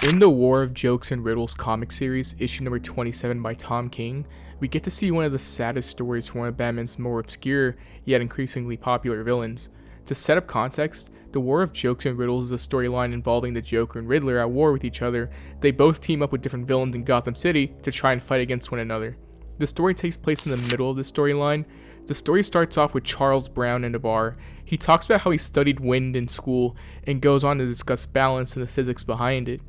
In the War of Jokes and Riddles comic series, issue number 27 by Tom King, we get to see one of the saddest stories from one of Batman's more obscure, yet increasingly popular villains. To set up context, the War of Jokes and Riddles is a storyline involving the Joker and Riddler at war with each other. They both team up with different villains in Gotham City to try and fight against one another. The story takes place in the middle of the storyline. The story starts off with Charles Brown in a bar. He talks about how he studied wind in school and goes on to discuss balance and the physics behind it.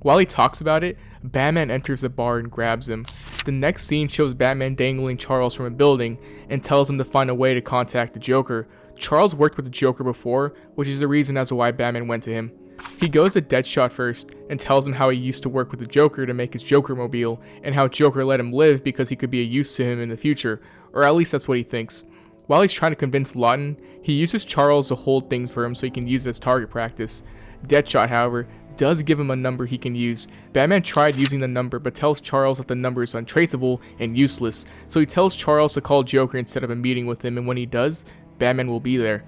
While he talks about it, Batman enters the bar and grabs him. The next scene shows Batman dangling Charles from a building and tells him to find a way to contact the Joker. Charles worked with the Joker before, which is the reason as to why Batman went to him. He goes to Deadshot first and tells him how he used to work with the Joker to make his Joker-mobile, and how Joker let him live because he could be a use to him in the future, or at least that's what he thinks. While he's trying to convince Lawton, he uses Charles to hold things for him so he can use it as target practice. Deadshot, however, does give him a number he can use. Batman tried using the number but tells Charles that the number is untraceable and useless, so he tells Charles to call Joker instead of a meeting with him, and when he does, Batman will be there.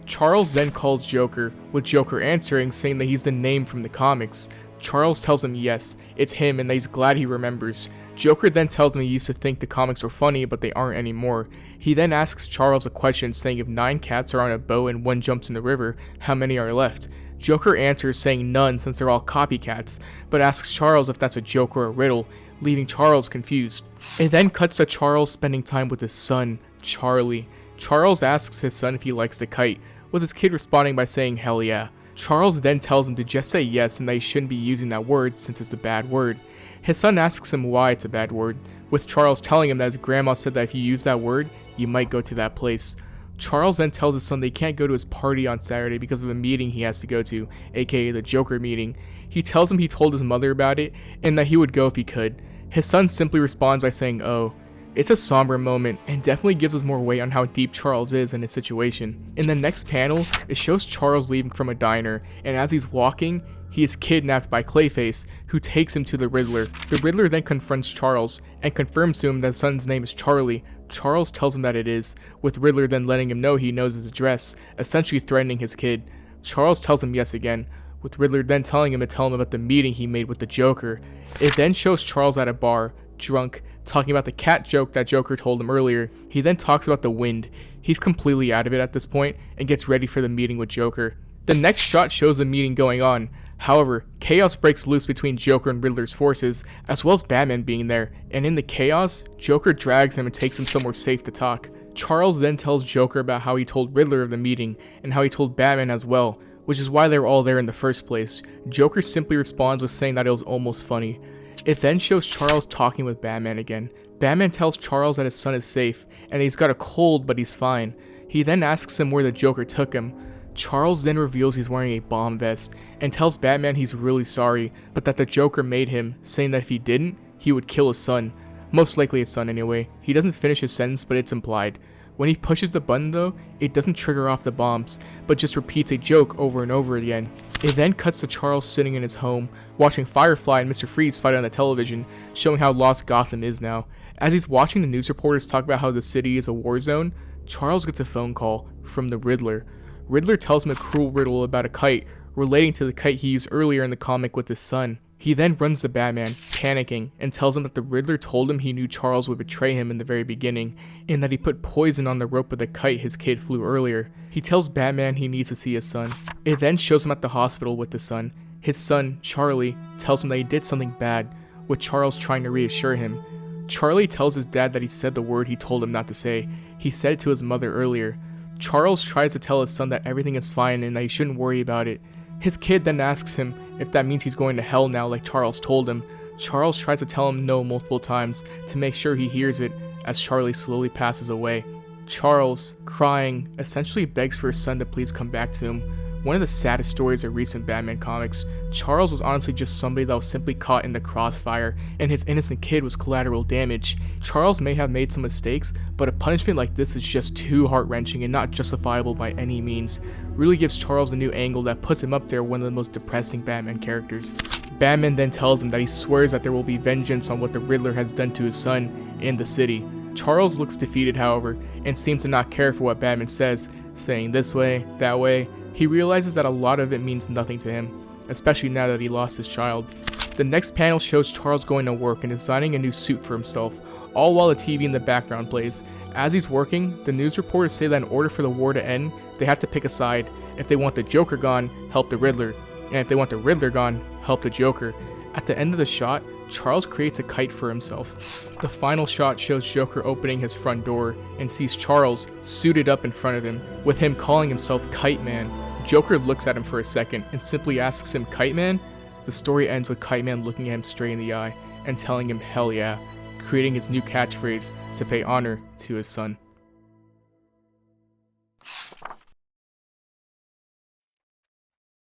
Charles then calls Joker, with Joker answering saying that he's the name from the comics. Charles tells him yes, it's him and that he's glad he remembers. Joker then tells him he used to think the comics were funny but they aren't anymore. He then asks Charles a question saying if 9 cats are on a boat and 1 jumps in the river, how many are left? Joker answers saying none since they're all copycats, but asks Charles if that's a joke or a riddle, leaving Charles confused. It then cuts to Charles spending time with his son, Charlie. Charles asks his son if he likes to kite, with his kid responding by saying hell yeah. Charles then tells him to just say yes and that he shouldn't be using that word since it's a bad word. His son asks him why it's a bad word, with Charles telling him that his grandma said that if you use that word, you might go to that place. Charles then tells his son they can't go to his party on Saturday because of a meeting he has to go to, aka the Joker meeting. He tells him he told his mother about it and that he would go if he could. His son simply responds by saying oh. It's a somber moment and definitely gives us more weight on how deep Charles is in his situation. In the next panel, it shows Charles leaving from a diner, and as he's walking, he is kidnapped by Clayface, who takes him to the Riddler. The Riddler then confronts Charles and confirms to him that his son's name is Charlie. Charles tells him that it is, with Riddler then letting him know he knows his address, essentially threatening his kid. Charles tells him yes again, with Riddler then telling him to tell him about the meeting he made with the Joker. It then shows Charles at a bar, drunk, talking about the cat joke that Joker told him earlier. He then talks about the wind. He's completely out of it at this point and gets ready for the meeting with Joker. The next shot shows the meeting going on. However, chaos breaks loose between Joker and Riddler's forces, as well as Batman being there, and in the chaos, Joker drags him and takes him somewhere safe to talk. Charles then tells Joker about how he told Riddler of the meeting, and how he told Batman as well, which is why they were all there in the first place. Joker simply responds with saying that it was almost funny. It then shows Charles talking with Batman again. Batman tells Charles that his son is safe, and he's got a cold but he's fine. He then asks him where the Joker took him. Charles then reveals he's wearing a bomb vest, and tells Batman he's really sorry, but that the Joker made him, saying that if he didn't, he would kill his son. Most likely his son anyway. He doesn't finish his sentence, but it's implied. When he pushes the button though, it doesn't trigger off the bombs, but just repeats a joke over and over again. It then cuts to Charles sitting in his home, watching Firefly and Mr. Freeze fight on the television, showing how lost Gotham is now. As he's watching the news reporters talk about how the city is a war zone, Charles gets a phone call from the Riddler. Riddler tells him a cruel riddle about a kite, relating to the kite he used earlier in the comic with his son. He then runs to Batman, panicking, and tells him that the Riddler told him he knew Charles would betray him in the very beginning, and that he put poison on the rope of the kite his kid flew earlier. He tells Batman he needs to see his son. It then shows him at the hospital with the son. His son, Charlie, tells him that he did something bad, with Charles trying to reassure him. Charlie tells his dad that he said the word he told him not to say. He said it to his mother earlier. Charles tries to tell his son that everything is fine and that he shouldn't worry about it. His kid then asks him if that means he's going to hell now like Charles told him. Charles tries to tell him no multiple times to make sure he hears it as Charlie slowly passes away. Charles, crying, essentially begs for his son to please come back to him. One of the saddest stories of recent Batman comics, Charles was honestly just somebody that was simply caught in the crossfire, and his innocent kid was collateral damage. Charles may have made some mistakes, but a punishment like this is just too heart-wrenching and not justifiable by any means. Really gives Charles a new angle that puts him up there one of the most depressing Batman characters. Batman then tells him that he swears that there will be vengeance on what the Riddler has done to his son in the city. Charles looks defeated, however, and seems to not care for what Batman says, saying this way, that way. He realizes that a lot of it means nothing to him. especially now that he lost his child. The next panel shows Charles going to work and designing a new suit for himself, all while the TV in the background plays. As he's working, the news reporters say that in order for the war to end, they have to pick a side. If they want the Joker gone, help the Riddler, and if they want the Riddler gone, help the Joker. At the end of the shot, Charles creates a kite for himself. The final shot shows Joker opening his front door and sees Charles suited up in front of him, with him calling himself Kite Man. Joker looks at him for a second and simply asks him, "Kite Man?" The story ends with Kite Man looking at him straight in the eye and telling him hell yeah, creating his new catchphrase to pay honor to his son.